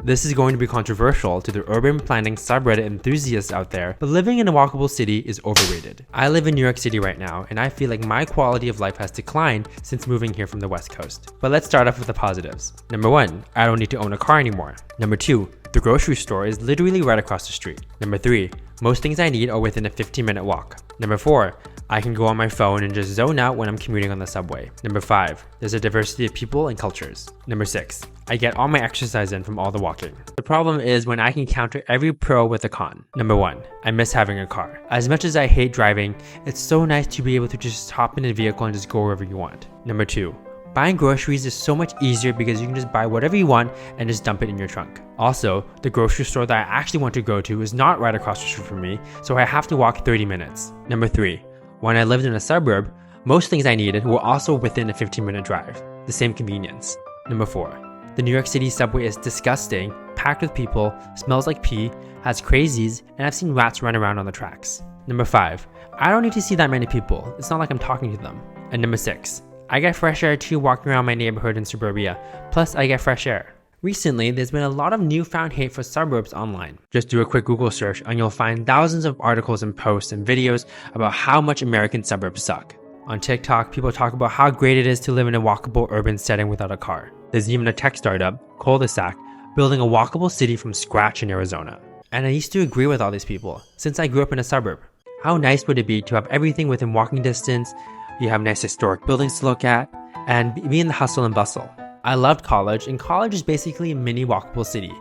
This is going to be controversial to the urban planning subreddit enthusiasts out there, but living in a walkable city is overrated. I live in New York City right now, and I feel like my quality of life has declined since moving here from the West Coast. But let's start off with the positives. Number 1, I don't need to own a car anymore. Number 2, the grocery store is literally right across the street. Number 3, most things I need are within a 15-minute walk. Number 4, I can go on my phone and just zone out when I'm commuting on the subway. Number 5, there's a diversity of people and cultures. Number 6, I get all my exercise in from all the walking. The problem is when I can counter every pro with a con. Number 1, I miss having a car. As much as I hate driving, it's so nice to be able to just hop in a vehicle and just go wherever you want. Number 2, buying groceries is so much easier because you can just buy whatever you want and just dump it in your trunk. Also, the grocery store that I actually want to go to is not right across the street from me, so I have to walk 30 minutes. Number 3, when I lived in a suburb, most things I needed were also within a 15-minute drive. The same convenience. Number 4, the New York City subway is disgusting, packed with people, smells like pee, has crazies, and I've seen rats run around on the tracks. Number 5, I don't need to see that many people. It's not like I'm talking to them. And number 6, I get fresh air too walking around my neighborhood in suburbia, plus I get fresh air. Recently, there's been a lot of newfound hate for suburbs online. Just do a quick Google search and you'll find thousands of articles and posts and videos about how much American suburbs suck. On TikTok, people talk about how great it is to live in a walkable urban setting without a car. There's even a tech startup, Cul-de-sac, building a walkable city from scratch in Arizona. And I used to agree with all these people, since I grew up in a suburb. How nice would it be to have everything within walking distance, you have nice historic buildings to look at, and be in the hustle and bustle. I loved college, and college is basically a mini walkable city.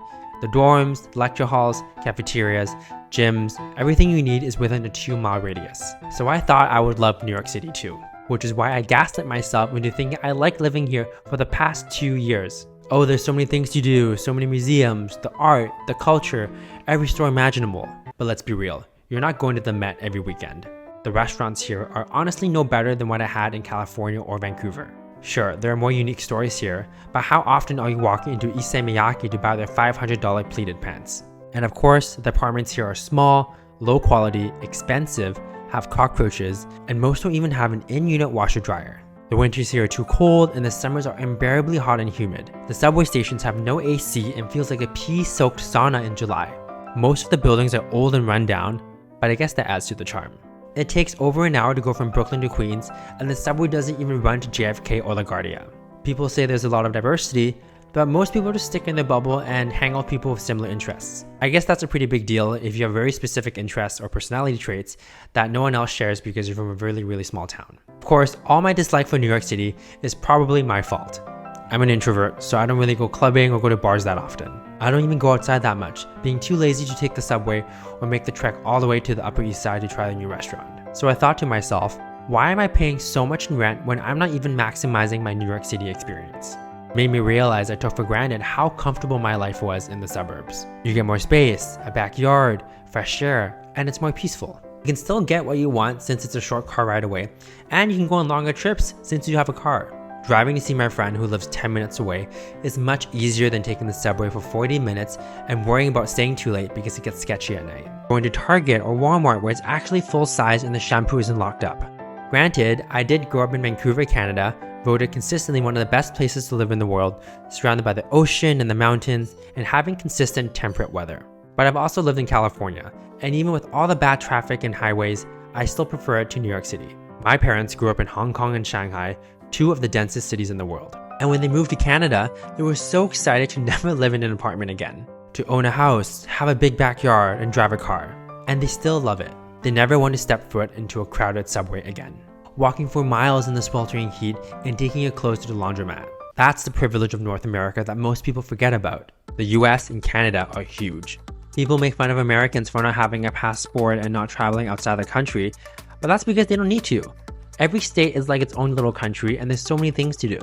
The dorms, lecture halls, cafeterias, gyms, everything you need is within a 2-mile radius. So I thought I would love New York City too, which is why I gaslit myself into thinking I liked living here for the past 2 years. Oh, there's so many things to do, so many museums, the art, the culture, every store imaginable. But let's be real, you're not going to the Met every weekend. The restaurants here are honestly no better than what I had in California or Vancouver. Sure, there are more unique stories here, but how often are you walking into Issei Miyake to buy their $500 pleated pants? And of course, the apartments here are small, low quality, expensive, have cockroaches, and most don't even have an in-unit washer dryer. The winters here are too cold and the summers are unbearably hot and humid. The subway stations have no AC and feels like a pea-soaked sauna in July. Most of the buildings are old and run down, but I guess that adds to the charm. It takes over an hour to go from Brooklyn to Queens, and the subway doesn't even run to JFK or LaGuardia. People say there's a lot of diversity, but most people just stick in their bubble and hang out with people with similar interests. I guess that's a pretty big deal if you have very specific interests or personality traits that no one else shares because you're from a really, really small town. Of course, all my dislike for New York City is probably my fault. I'm an introvert, so I don't really go clubbing or go to bars that often. I don't even go outside that much, being too lazy to take the subway or make the trek all the way to the Upper East Side to try a new restaurant. So I thought to myself, why am I paying so much in rent when I'm not even maximizing my New York City experience? Made me realize I took for granted how comfortable my life was in the suburbs. You get more space, a backyard, fresh air, and it's more peaceful. You can still get what you want since it's a short car ride away, and you can go on longer trips since you have a car. Driving to see my friend who lives 10 minutes away is much easier than taking the subway for 40 minutes and worrying about staying too late because it gets sketchy at night. Going to Target or Walmart where it's actually full size and the shampoo isn't locked up. Granted, I did grow up in Vancouver, Canada, voted consistently one of the best places to live in the world, surrounded by the ocean and the mountains, and having consistent temperate weather. But I've also lived in California, and even with all the bad traffic and highways, I still prefer it to New York City. My parents grew up in Hong Kong and Shanghai, 2 of the densest cities in the world. And when they moved to Canada, they were so excited to never live in an apartment again, to own a house, have a big backyard, and drive a car. And they still love it. They never want to step foot into a crowded subway again. Walking for miles in the sweltering heat and taking your clothes to the laundromat. That's the privilege of North America that most people forget about. The US and Canada are huge. People make fun of Americans for not having a passport and not traveling outside the country, but that's because they don't need to. Every state is like its own little country and there's so many things to do.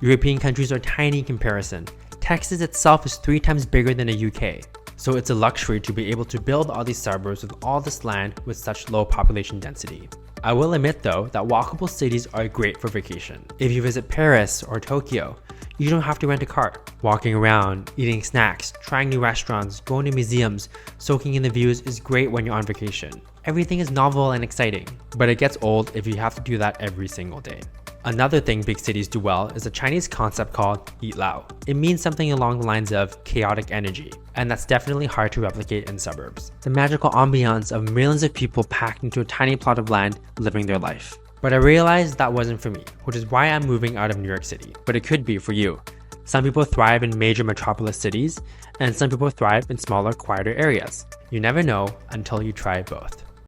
European countries are tiny in comparison. Texas itself is 3 times bigger than the UK. So it's a luxury to be able to build all these suburbs with all this land with such low population density. I will admit though that walkable cities are great for vacation. If you visit Paris or Tokyo, you don't have to rent a car. Walking around, eating snacks, trying new restaurants, going to museums, soaking in the views is great when you're on vacation. Everything is novel and exciting, but it gets old if you have to do that every single day. Another thing big cities do well is a Chinese concept called Yi Lao. It means something along the lines of chaotic energy, and that's definitely hard to replicate in suburbs. The magical ambiance of millions of people packed into a tiny plot of land living their life. But I realized that wasn't for me, which is why I'm moving out of New York City. But it could be for you. Some people thrive in major metropolis cities, and some people thrive in smaller, quieter areas. You never know until you try both.